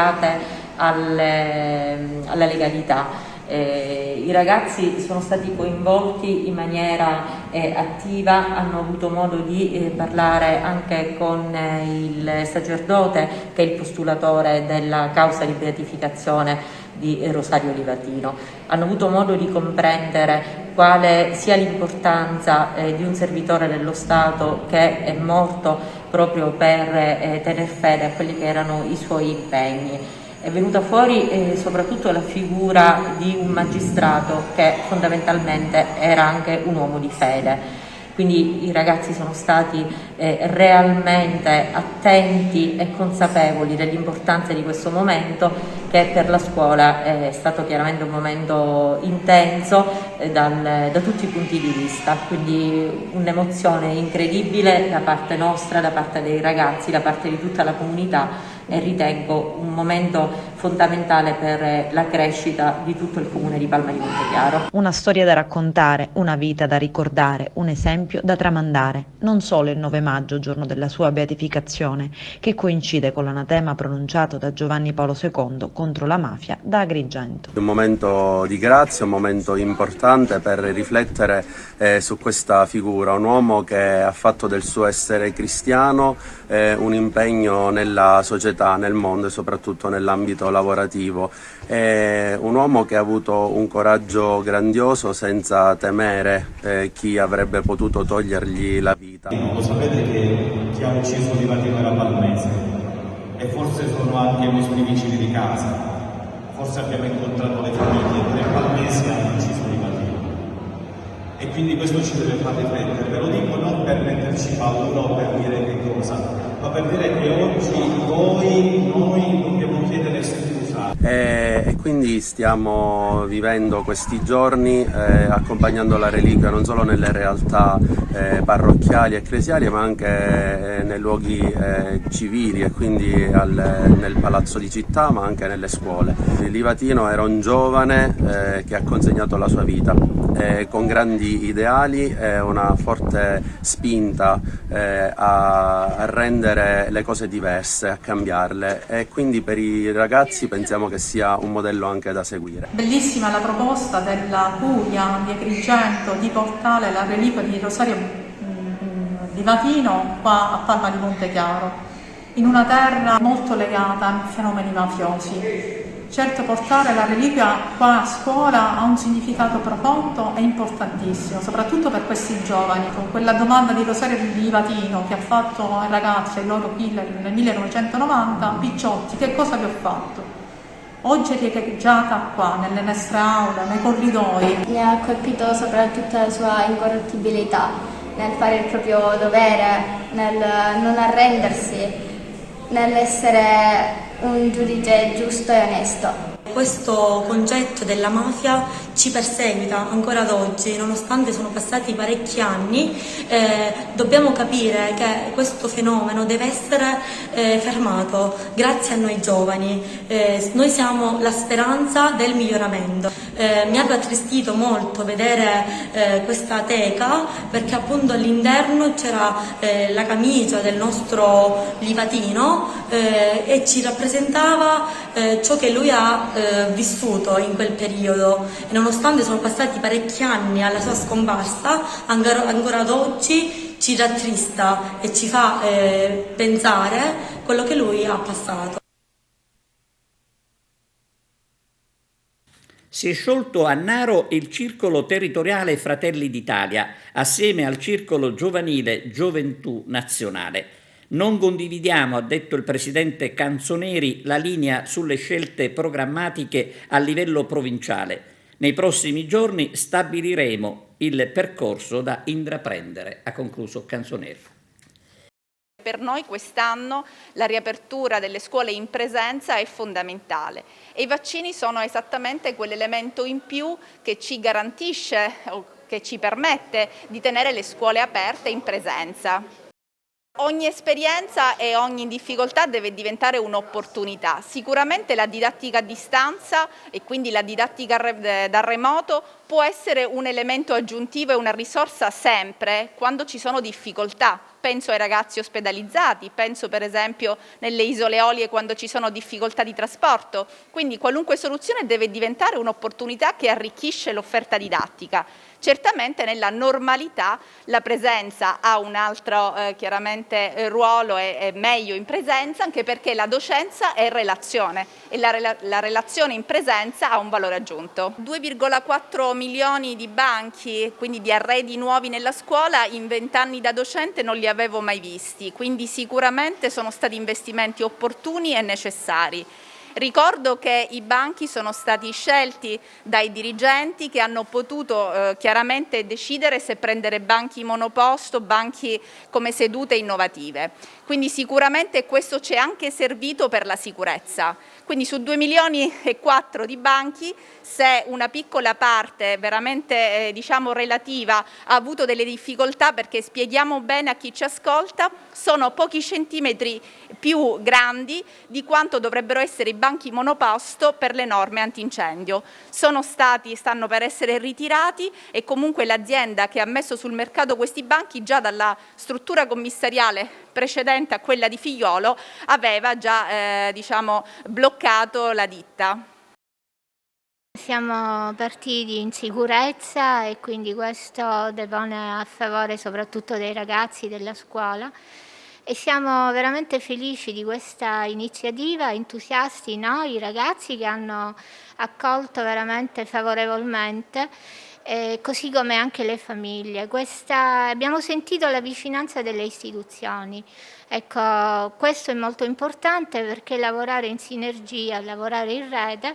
alla legalità. I ragazzi sono stati coinvolti in maniera attiva, hanno avuto modo di parlare anche con il sacerdote che è il postulatore della causa di beatificazione di Rosario Livatino. Hanno avuto modo di comprendere quale sia l'importanza di un servitore dello Stato che è morto proprio per tener fede a quelli che erano i suoi impegni. È venuta fuori soprattutto la figura di un magistrato che fondamentalmente era anche un uomo di fede. Quindi i ragazzi sono stati realmente attenti e consapevoli dell'importanza di questo momento, che per la scuola è stato chiaramente un momento intenso da tutti i punti di vista, quindi un'emozione incredibile da parte nostra, da parte dei ragazzi, da parte di tutta la comunità, e ritengo un momento fondamentale per la crescita di tutto il comune di Palma di Montechiaro. Una storia da raccontare, una vita da ricordare, un esempio da tramandare. Non solo il 9 maggio, giorno della sua beatificazione, che coincide con l'anatema pronunciato da Giovanni Paolo II contro la mafia da Agrigento. Un momento di grazia, un momento importante per riflettere su questa figura, un uomo che ha fatto del suo essere cristiano un impegno nella società, nel mondo e soprattutto nell'ambito lavorativo. È un uomo che ha avuto un coraggio grandioso senza temere chi avrebbe potuto togliergli la vita. Lo sapete che chi ha ucciso Livatino era palmese e forse sono anche i nostri vicini di casa, forse abbiamo incontrato le famiglie, 3 palmesi hanno ucciso Livatino e quindi questo ci deve far riflettere. Ve lo dico non per metterci paura o per dire che cosa, ma per dire che oggi noi dobbiamo chiedere scusa. E quindi stiamo vivendo questi giorni accompagnando la reliquia non solo nelle realtà parrocchiali e ecclesiali, ma anche nei luoghi civili e quindi nel palazzo di città, ma anche nelle scuole. Livatino era un giovane che ha consegnato la sua vita con grandi ideali e una forte spinta a rendere le cose diverse, a cambiarle, e quindi per i ragazzi pensiamo che sia un modello anche da seguire. Bellissima la proposta della Curia di Agrigento di portare la reliquia di Rosario Livatino qua a Palma di Montechiaro, in una terra molto legata a fenomeni mafiosi. Certo, portare la reliquia qua a scuola ha un significato profondo e importantissimo, soprattutto per questi giovani. Con quella domanda di Rosario Livatino che ha fatto ai ragazzi, ai loro killer nel 1990, picciotti, che cosa vi ho fatto? oggi è riecheggiata qua, nelle nostre aule, nei corridoi. Mi ha colpito soprattutto la sua incorruttibilità nel fare il proprio dovere, nel non arrendersi, nell'essere un giudice giusto e onesto. Questo concetto della mafia ci perseguita ancora ad oggi, nonostante sono passati parecchi anni. Dobbiamo capire che questo fenomeno deve essere fermato grazie a noi giovani. Noi siamo la speranza del miglioramento. Mi ha rattristito molto vedere questa teca, perché appunto all'interno c'era la camicia del nostro Livatino e ci rappresentava ciò che lui ha vissuto in quel periodo, e nonostante sono passati parecchi anni alla sua scomparsa, ancora ad oggi ci rattrista e ci fa pensare quello che lui ha passato. Si è sciolto a Naro il circolo territoriale Fratelli d'Italia, assieme al circolo giovanile Gioventù Nazionale. Non condividiamo, ha detto il presidente Canzoneri, la linea sulle scelte programmatiche a livello provinciale. Nei prossimi giorni stabiliremo il percorso da intraprendere, ha concluso Canzoneri. Per noi quest'anno la riapertura delle scuole in presenza è fondamentale e i vaccini sono esattamente quell'elemento in più che ci garantisce o che ci permette di tenere le scuole aperte in presenza. Ogni esperienza e ogni difficoltà deve diventare un'opportunità. Sicuramente la didattica a distanza e quindi la didattica da remoto può essere un elemento aggiuntivo e una risorsa sempre quando ci sono difficoltà. Penso ai ragazzi ospedalizzati, penso per esempio nelle isole Eolie quando ci sono difficoltà di trasporto. Quindi qualunque soluzione deve diventare un'opportunità che arricchisce l'offerta didattica. Certamente nella normalità la presenza ha un altro chiaramente ruolo e è meglio in presenza, anche perché la docenza è relazione e la relazione in presenza ha un valore aggiunto. 2,4 milioni di banchi, quindi di arredi nuovi nella scuola, in 20 anni da docente non li avevo mai visti, quindi sicuramente sono stati investimenti opportuni e necessari. Ricordo che i banchi sono stati scelti dai dirigenti che hanno potuto chiaramente decidere se prendere banchi monoposto, banchi come sedute innovative. Quindi sicuramente questo ci è anche servito per la sicurezza. Quindi su 2,4 milioni di banchi, se una piccola parte veramente relativa ha avuto delle difficoltà, perché spieghiamo bene a chi ci ascolta, sono pochi centimetri più grandi di quanto dovrebbero essere i banchi monoposto per le norme antincendio. Stanno per essere ritirati e comunque l'azienda che ha messo sul mercato questi banchi già dalla struttura commissariale precedente a quella di Figliuolo aveva già bloccato la ditta. Siamo partiti in sicurezza e quindi questo depone a favore soprattutto dei ragazzi della scuola e siamo veramente felici di questa iniziativa, entusiasti noi, i ragazzi che hanno accolto veramente favorevolmente, così come anche le famiglie. Abbiamo sentito la vicinanza delle istituzioni. Ecco, questo è molto importante perché lavorare in sinergia, lavorare in rete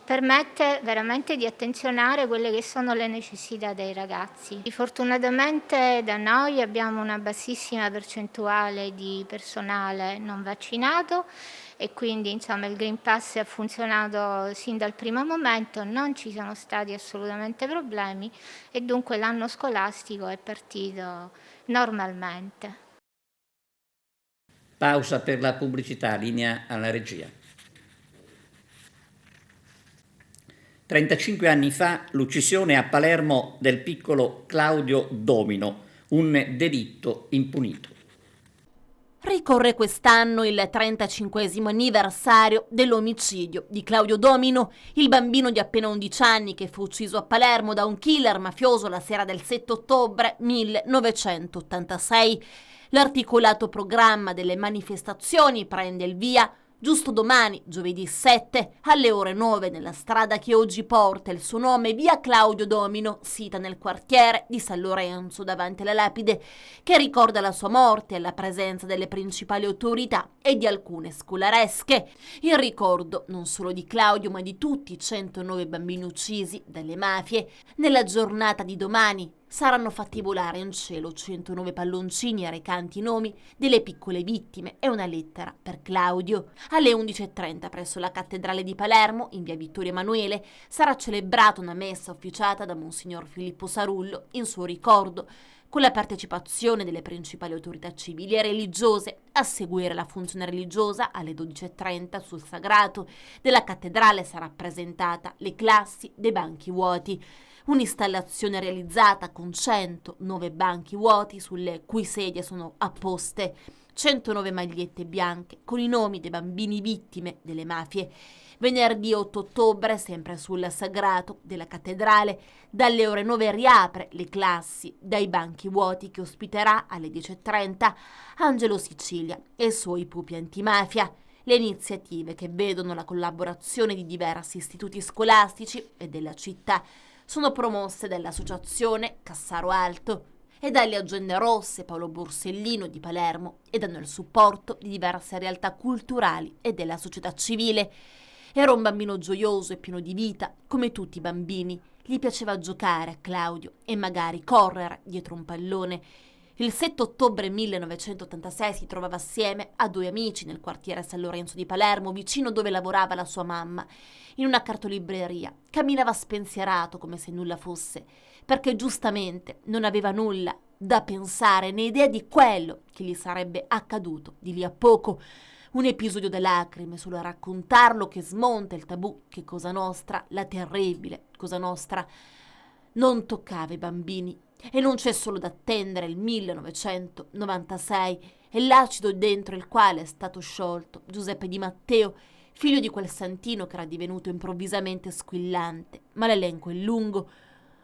permette veramente di attenzionare quelle che sono le necessità dei ragazzi. Fortunatamente da noi abbiamo una bassissima percentuale di personale non vaccinato e quindi il Green Pass ha funzionato sin dal primo momento, non ci sono stati assolutamente problemi e dunque l'anno scolastico è partito normalmente. Pausa per la pubblicità, linea alla regia. 35 anni fa l'uccisione a Palermo del piccolo Claudio Domino, un delitto impunito. Ricorre quest'anno il 35esimo anniversario dell'omicidio di Claudio Domino, il bambino di appena 11 anni che fu ucciso a Palermo da un killer mafioso la sera del 7 ottobre 1986. L'articolato programma delle manifestazioni prende il via Giusto domani, giovedì 7, alle ore 9, nella strada che oggi porta il suo nome, via Claudio Domino, sita nel quartiere di San Lorenzo, davanti alla lapide che ricorda la sua morte e la presenza delle principali autorità e di alcune scolaresche. Il ricordo non solo di Claudio, ma di tutti i 109 bambini uccisi dalle mafie. Nella giornata di domani saranno fatti volare in cielo 109 palloncini recanti i nomi delle piccole vittime e una lettera per Claudio. Alle 11:30 presso la cattedrale di Palermo, in via Vittorio Emanuele, sarà celebrata una messa officiata da Monsignor Filippo Sarullo in suo ricordo, con la partecipazione delle principali autorità civili e religiose. A seguire la funzione religiosa, alle 12:30 sul sagrato della cattedrale sarà presentata le classi dei banchi vuoti. Un'installazione realizzata con 109 banchi vuoti sulle cui sedie sono apposte 109 magliette bianche con i nomi dei bambini vittime delle mafie. Venerdì 8 ottobre, sempre sul sagrato della cattedrale, dalle ore 9 riapre le classi dai banchi vuoti che ospiterà alle 10:30 Angelo Sicilia e i suoi pupi antimafia. Le iniziative, che vedono la collaborazione di diversi istituti scolastici e della città, sono promosse dall'associazione Cassaro Alto e dalle Agende Rosse Paolo Borsellino di Palermo ed hanno il supporto di diverse realtà culturali e della società civile. Era un bambino gioioso e pieno di vita, come tutti i bambini. Gli piaceva giocare a Claudio e magari correre dietro un pallone. Il 7 ottobre 1986 si trovava assieme a due amici nel quartiere San Lorenzo di Palermo, vicino dove lavorava la sua mamma, in una cartolibreria. Camminava spensierato come se nulla fosse, perché giustamente non aveva nulla da pensare né idea di quello che gli sarebbe accaduto di lì a poco. Un episodio da lacrime solo a raccontarlo, che smonta il tabù che Cosa Nostra, la terribile Cosa Nostra, non toccava i bambini. E non c'è solo da attendere il 1996 e l'acido dentro il quale è stato sciolto Giuseppe Di Matteo, figlio di quel santino che era divenuto improvvisamente squillante. Ma l'elenco è lungo.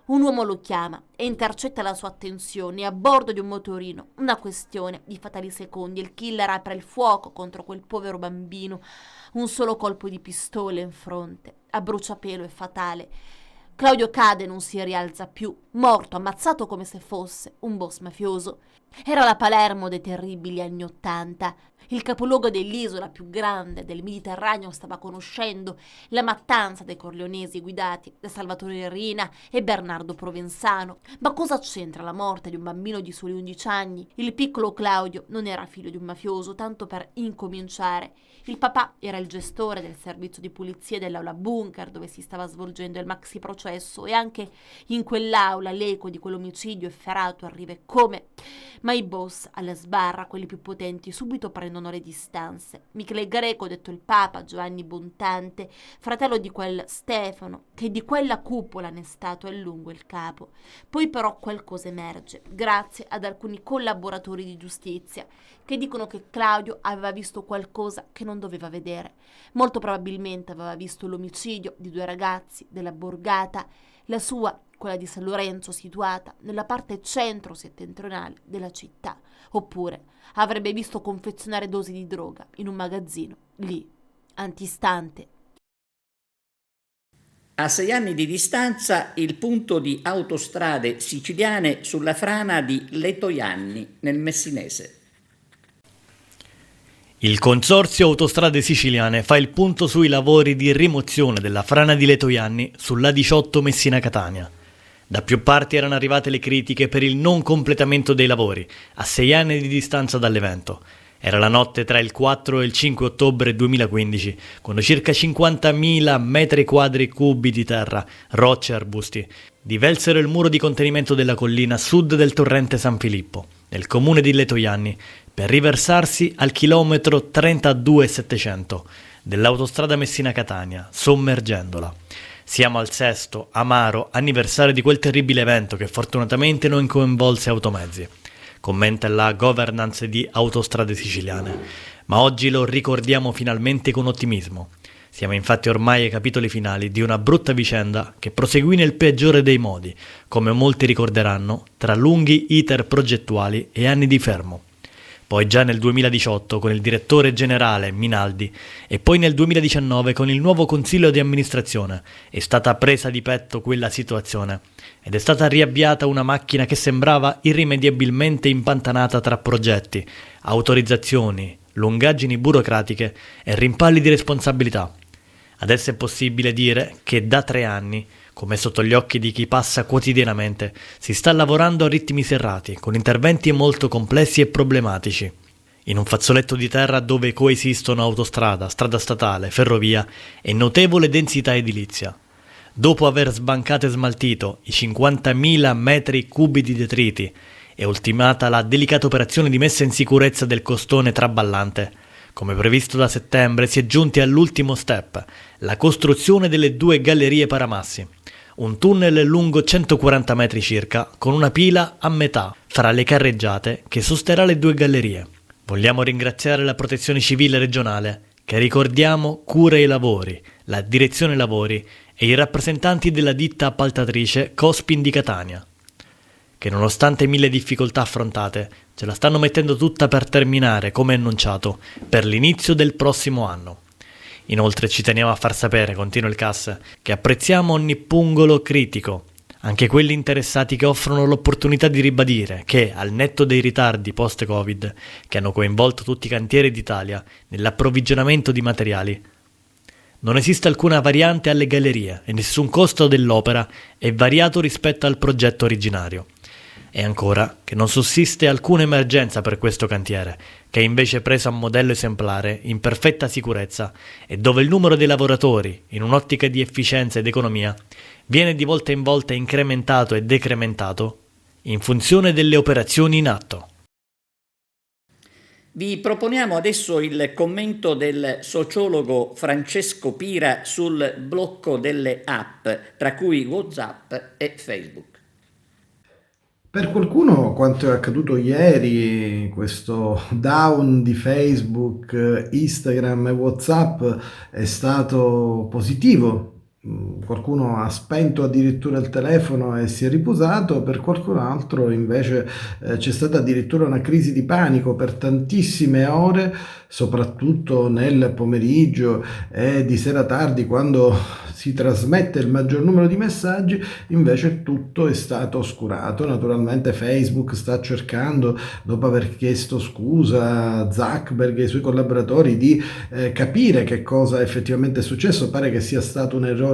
Un uomo lo chiama e intercetta la sua attenzione a bordo di un motorino. Una questione di fatali secondi. Il killer apre il fuoco contro quel povero bambino. Un solo colpo di pistola in fronte, a bruciapelo e fatale. Claudio cade e non si rialza più, morto, ammazzato come se fosse un boss mafioso. Era la Palermo dei terribili anni '80. Il capoluogo dell'isola più grande del Mediterraneo stava conoscendo la mattanza dei corleonesi guidati da Salvatore Rina e Bernardo Provenzano. Ma cosa c'entra la morte di un bambino di soli 11 anni? Il piccolo Claudio non era figlio di un mafioso, tanto per incominciare. Il papà era il gestore del servizio di pulizia dell'aula bunker dove si stava svolgendo il maxi processo, e anche in quell'aula l'eco di quell'omicidio efferato arriva come. Ma i boss alla sbarra, quelli più potenti, subito prendono le distanze. Michele Greco, detto il Papa, Giovanni Bontante, fratello di quel Stefano, che di quella cupola ne è stato a lungo il capo. Poi però qualcosa emerge, grazie ad alcuni collaboratori di giustizia, che dicono che Claudio aveva visto qualcosa che non doveva vedere. Molto probabilmente aveva visto l'omicidio di due ragazzi della borgata, la sua, quella di San Lorenzo, situata nella parte centro-settentrionale della città, oppure avrebbe visto confezionare dosi di droga in un magazzino, lì, antistante. A 6 anni di distanza, il punto di autostrade siciliane sulla frana di Letojanni, nel Messinese. Il Consorzio Autostrade Siciliane fa il punto sui lavori di rimozione della frana di Letojanni sulla 18 Messina-Catania. Da più parti erano arrivate le critiche per il non completamento dei lavori, a 6 anni di distanza dall'evento. Era la notte tra il 4 e il 5 ottobre 2015, quando circa 50.000 metri quadri cubi di terra, rocce e arbusti divelsero il muro di contenimento della collina a sud del torrente San Filippo, nel comune di Letojanni, per riversarsi al chilometro 32,700 dell'autostrada Messina-Catania, sommergendola. Siamo al 6° amaro anniversario di quel terribile evento che fortunatamente non coinvolse automezzi, commenta la governance di Autostrade Siciliane, ma oggi lo ricordiamo finalmente con ottimismo. Siamo infatti ormai ai capitoli finali di una brutta vicenda che proseguì nel peggiore dei modi, come molti ricorderanno, tra lunghi iter progettuali e anni di fermo. poi già nel 2018 con il direttore generale Minaldi e poi nel 2019 con il nuovo consiglio di amministrazione, è stata presa di petto quella situazione ed è stata riavviata una macchina che sembrava irrimediabilmente impantanata tra progetti, autorizzazioni, lungaggini burocratiche e rimpalli di responsabilità. Adesso è possibile dire che da 3 anni, come sotto gli occhi di chi passa quotidianamente, si sta lavorando a ritmi serrati, con interventi molto complessi e problematici. In un fazzoletto di terra dove coesistono autostrada, strada statale, ferrovia e notevole densità edilizia. Dopo aver sbancato e smaltito i 50.000 metri cubi di detriti e ultimata la delicata operazione di messa in sicurezza del costone traballante, come previsto da settembre si è giunti all'ultimo step, la costruzione delle 2 gallerie paramassi. Un tunnel lungo 140 metri circa, con una pila a metà fra le carreggiate che sosterrà le 2 gallerie. Vogliamo ringraziare la Protezione Civile regionale, che ricordiamo cura i lavori, la direzione lavori e i rappresentanti della ditta appaltatrice Cospin di Catania, che nonostante 1000 difficoltà affrontate, ce la stanno mettendo tutta per terminare, come annunciato, per l'inizio del prossimo anno. Inoltre ci teniamo a far sapere, continua il CAS, che apprezziamo ogni pungolo critico, anche quelli interessati che offrono l'opportunità di ribadire che, al netto dei ritardi post-Covid, che hanno coinvolto tutti i cantieri d'Italia nell'approvvigionamento di materiali, non esiste alcuna variante alle gallerie e nessun costo dell'opera è variato rispetto al progetto originario. E ancora che non sussiste alcuna emergenza per questo cantiere, che è invece preso a modello esemplare in perfetta sicurezza e dove il numero dei lavoratori, in un'ottica di efficienza ed economia, viene di volta in volta incrementato e decrementato in funzione delle operazioni in atto. Vi proponiamo adesso il commento del sociologo Francesco Pira sul blocco delle app, tra cui WhatsApp e Facebook. Per qualcuno quanto è accaduto ieri, questo down di Facebook, Instagram e WhatsApp è stato positivo. Qualcuno ha spento addirittura il telefono e si è riposato, per qualcun altro invece c'è stata addirittura una crisi di panico per tantissime ore, soprattutto nel pomeriggio e di sera tardi, quando si trasmette il maggior numero di messaggi. Invece tutto è stato oscurato. Naturalmente Facebook sta cercando, dopo aver chiesto scusa a Zuckerberg e ai suoi collaboratori, di capire che cosa effettivamente è successo. Pare che sia stato un errore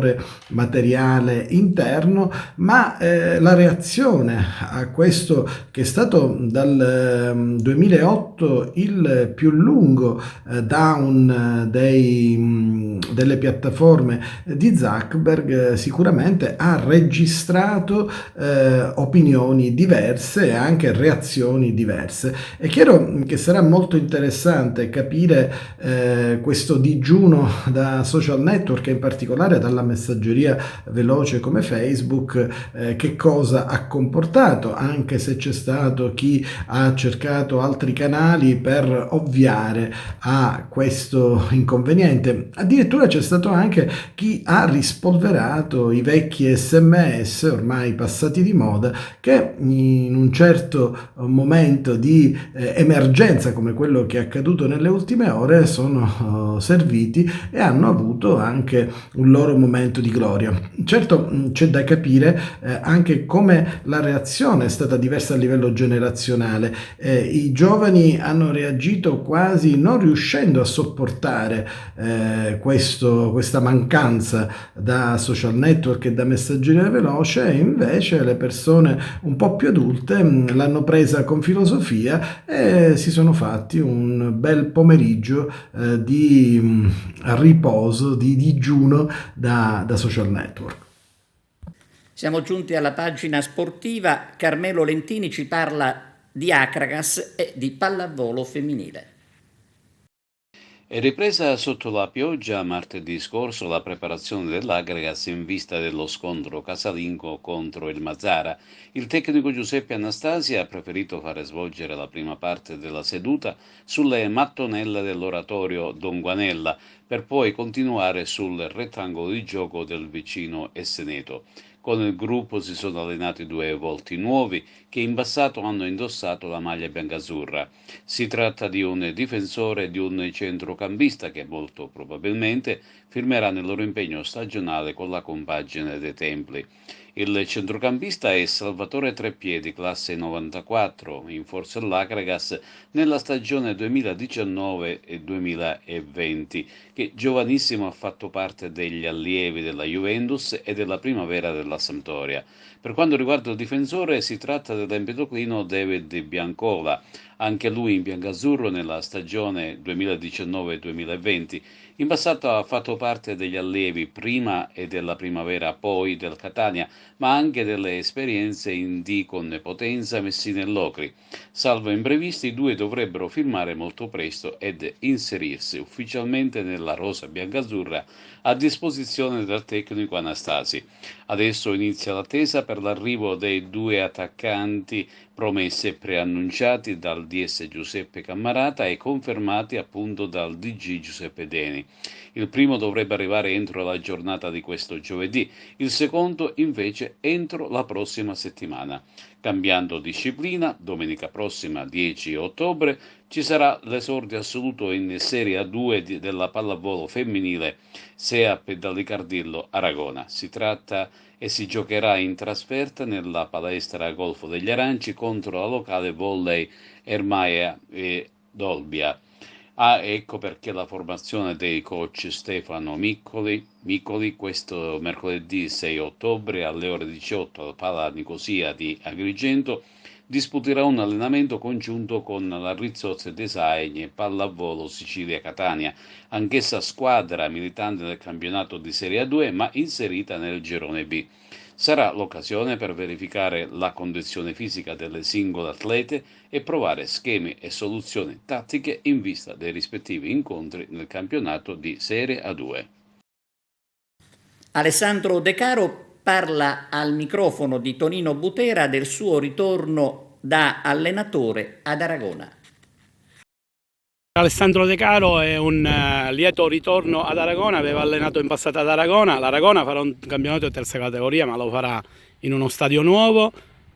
materiale interno, ma la reazione a questo, che è stato dal 2008 il più lungo down delle piattaforme di Zuckerberg, sicuramente ha registrato opinioni diverse e anche reazioni diverse. È chiaro che sarà molto interessante capire questo digiuno da social network e in particolare dalla messaggeria veloce come Facebook, che cosa ha comportato, anche se c'è stato chi ha cercato altri canali per ovviare a questo inconveniente. Addirittura c'è stato anche chi ha rispolverato i vecchi SMS ormai passati di moda, che in un certo momento di emergenza come quello che è accaduto nelle ultime ore sono serviti e hanno avuto anche un loro momento di gloria. Certo, c'è da capire anche come la reazione è stata diversa a livello generazionale. I giovani hanno reagito quasi non riuscendo a sopportare questa mancanza da social network e da messaggeria veloce, e invece le persone un po' più adulte l'hanno presa con filosofia e si sono fatti un bel pomeriggio di riposo, di digiuno da social network. Siamo giunti alla pagina sportiva. Carmelo Lentini ci parla di Akragas e di pallavolo femminile. È ripresa sotto la pioggia martedì scorso la preparazione dell'Akragas in vista dello scontro casalingo contro il Mazara. Il tecnico Giuseppe Anastasi ha preferito fare svolgere la prima parte della seduta sulle mattonelle dell'oratorio Don Guanella, per poi continuare sul rettangolo di gioco del vicino Esseneto. Con il gruppo si sono allenati 2 volti nuovi che in passato hanno indossato la maglia biancazzurra. Si tratta di un difensore e di un centrocampista che molto probabilmente firmerà nel loro impegno stagionale con la compagine dei Templi. Il centrocampista è Salvatore Treppiedi, classe 94, in forza all'Akragas nella stagione 2019 e 2020, che giovanissimo ha fatto parte degli allievi della Juventus e della primavera della Sampdoria. Per quanto riguarda il difensore, si tratta dell'empedoclino David Biancola, anche lui in biancazzurro nella stagione 2019-2020. In passato ha fatto parte degli allievi prima e della primavera poi del Catania, ma anche delle esperienze in D con Potenza, Messina e Locri. Salvo imprevisti, i due dovrebbero firmare molto presto ed inserirsi ufficialmente nella rosa biancazzurra a disposizione del tecnico Anastasi. Adesso inizia l'attesa per l'arrivo dei 2 attaccanti promessi e preannunciati dal DS Giuseppe Cammarata e confermati appunto dal DG Giuseppe Deni. Il primo dovrebbe arrivare entro la giornata di questo giovedì, il secondo invece entro la prossima settimana. Cambiando disciplina, domenica prossima 10 ottobre ci sarà l'esordio assoluto in Serie A2 della pallavolo femminile SEA Pedalicardillo Aragona. Si tratta e si giocherà in trasferta nella palestra Golfo degli Aranci contro la locale Volley Ermaia e Dolbia. Ecco perché la formazione dei coach Stefano Miccoli questo mercoledì 6 ottobre alle ore 18 al Pala Nicosia di Agrigento disputerà un allenamento congiunto con la Rizzozze Design e Pallavolo Sicilia Catania, anch'essa squadra militante nel campionato di Serie A2 ma inserita nel girone B. Sarà l'occasione per verificare la condizione fisica delle singole atlete e provare schemi e soluzioni tattiche in vista dei rispettivi incontri nel campionato di Serie A2. Alessandro De Caro parla al microfono di Tonino Butera del suo ritorno da allenatore ad Aragona. Alessandro De Caro è un lieto ritorno ad Aragona, aveva allenato in passato ad Aragona. L'Aragona farà un campionato di terza categoria, ma lo farà in uno stadio nuovo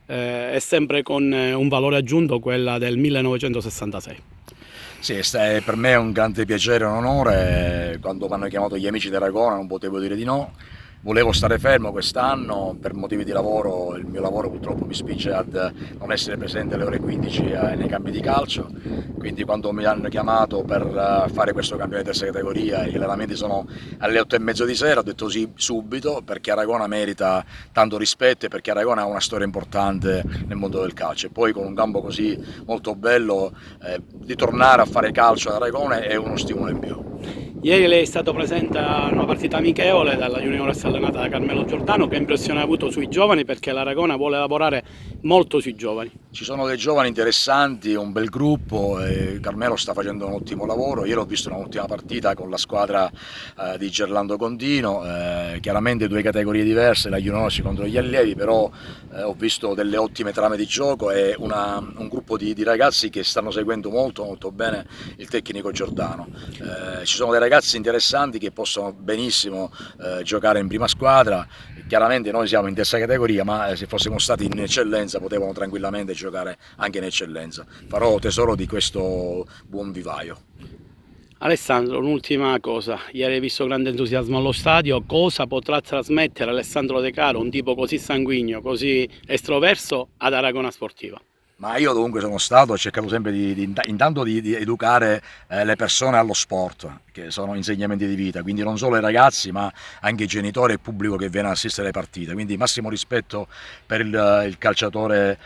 e sempre con un valore aggiunto, quella del 1966. Sì, per me è un grande piacere e un onore. Quando mi hanno chiamato gli amici di Aragona non potevo dire di no. Volevo stare fermo quest'anno per motivi di lavoro, il mio lavoro purtroppo mi spinge ad non essere presente alle ore 15 nei campi di calcio, quindi quando mi hanno chiamato per fare questo campionato di terza categoria, gli allenamenti sono alle 8:30 di sera, ho detto sì subito perché Aragona merita tanto rispetto e perché Aragona ha una storia importante nel mondo del calcio e poi con un campo così molto bello di tornare a fare calcio ad Aragona è uno stimolo in più. Ieri lei è stato presente a una partita amichevole dalla Juniores allenata da Carmelo Giordano. Che impressione ha avuto sui giovani, perché l'Aragona vuole lavorare molto sui giovani? Ci sono dei giovani interessanti, un bel gruppo e Carmelo sta facendo un ottimo lavoro. Io l'ho visto in un'ultima partita con la squadra di Gerlando Contino, chiaramente 2 categorie diverse, la Juniores contro gli allievi, però ho visto delle ottime trame di gioco e un gruppo di ragazzi che stanno seguendo molto bene il tecnico Giordano. Ci sono dei ragazzi interessanti che possono benissimo giocare in prima squadra. Chiaramente noi siamo in terza categoria, ma se fossimo stati in eccellenza potevano tranquillamente giocare anche in eccellenza. Farò tesoro di questo buon vivaio. Alessandro, un'ultima cosa, ieri hai visto grande entusiasmo allo stadio, cosa potrà trasmettere Alessandro De Caro, un tipo così sanguigno, così estroverso, ad Aragona Sportiva? Ma io dovunque sono stato ho cercato sempre intanto di educare le persone allo sport, che sono insegnamenti di vita, quindi non solo i ragazzi ma anche i genitori e il pubblico che viene a assistere alle partite, quindi massimo rispetto per il calciatore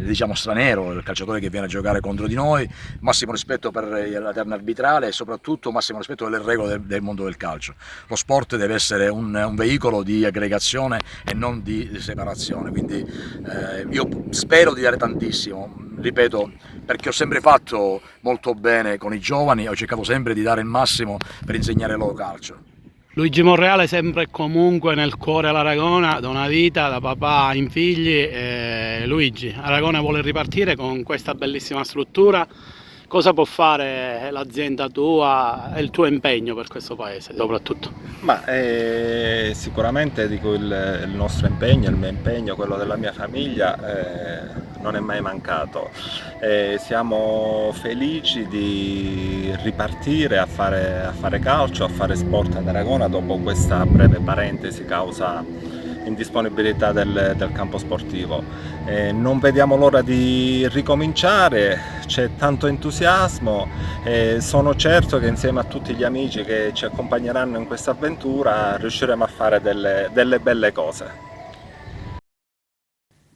diciamo straniero, il calciatore che viene a giocare contro di noi, massimo rispetto per la terna arbitrale e soprattutto massimo rispetto delle regole del mondo del calcio. Lo sport deve essere un veicolo di aggregazione e non di separazione, quindi io spero di dare tantissimo, ripeto, perché ho sempre fatto molto bene con i giovani, ho cercato sempre di dare il massimo per insegnare loro calcio. Luigi Monreale sempre e comunque nel cuore all'Aragona, da una vita, da papà in figli. Luigi, Aragona vuole ripartire con questa bellissima struttura, cosa può fare l'azienda tua e il tuo impegno per questo paese soprattutto? Ma sicuramente dico il nostro impegno, il mio impegno, quello della mia famiglia non è mai mancato. Siamo felici di ripartire a fare calcio, a fare sport ad Aragona dopo questa breve parentesi causa indisponibilità del campo sportivo. Non vediamo l'ora di ricominciare, c'è tanto entusiasmo, sono certo che insieme a tutti gli amici che ci accompagneranno in questa avventura riusciremo a fare delle belle cose.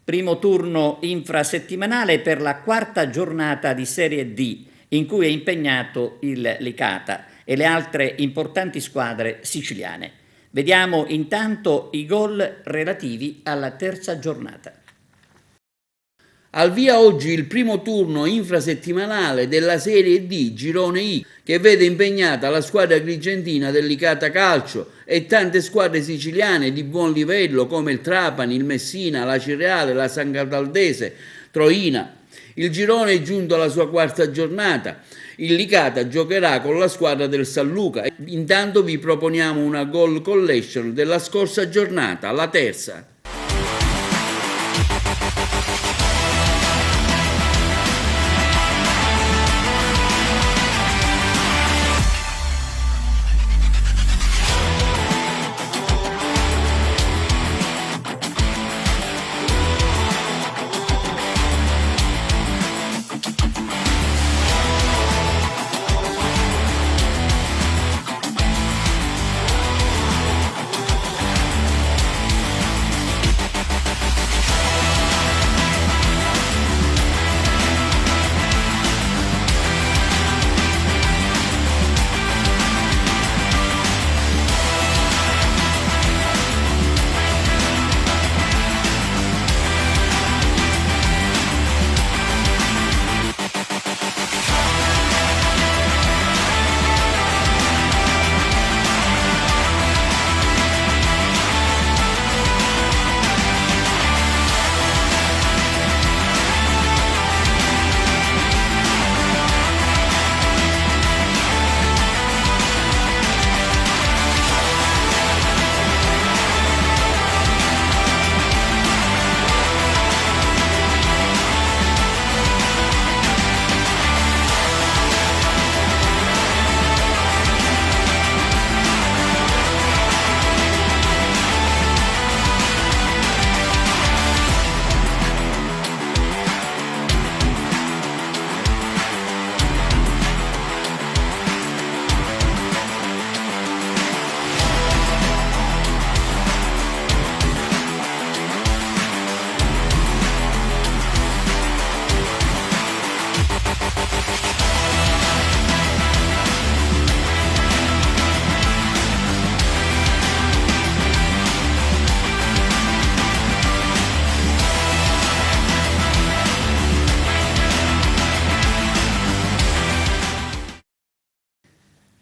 Primo turno infrasettimanale per la quarta giornata di Serie D, in cui è impegnato il Licata e le altre importanti squadre siciliane. Vediamo intanto i gol relativi alla terza giornata. Al via oggi il primo turno infrasettimanale della Serie D Girone I, che vede impegnata la squadra agrigentina del Licata Calcio e tante squadre siciliane di buon livello come il Trapani, il Messina, la Cireale, la San Cataldese, Troina. Il girone è giunto alla sua quarta giornata. Il Licata giocherà con la squadra del San Luca. Intanto vi proponiamo una goal collection della scorsa giornata, la terza.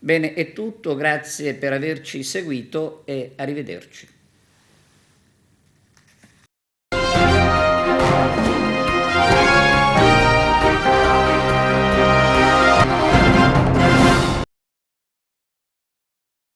Bene, è tutto, grazie per averci seguito e arrivederci.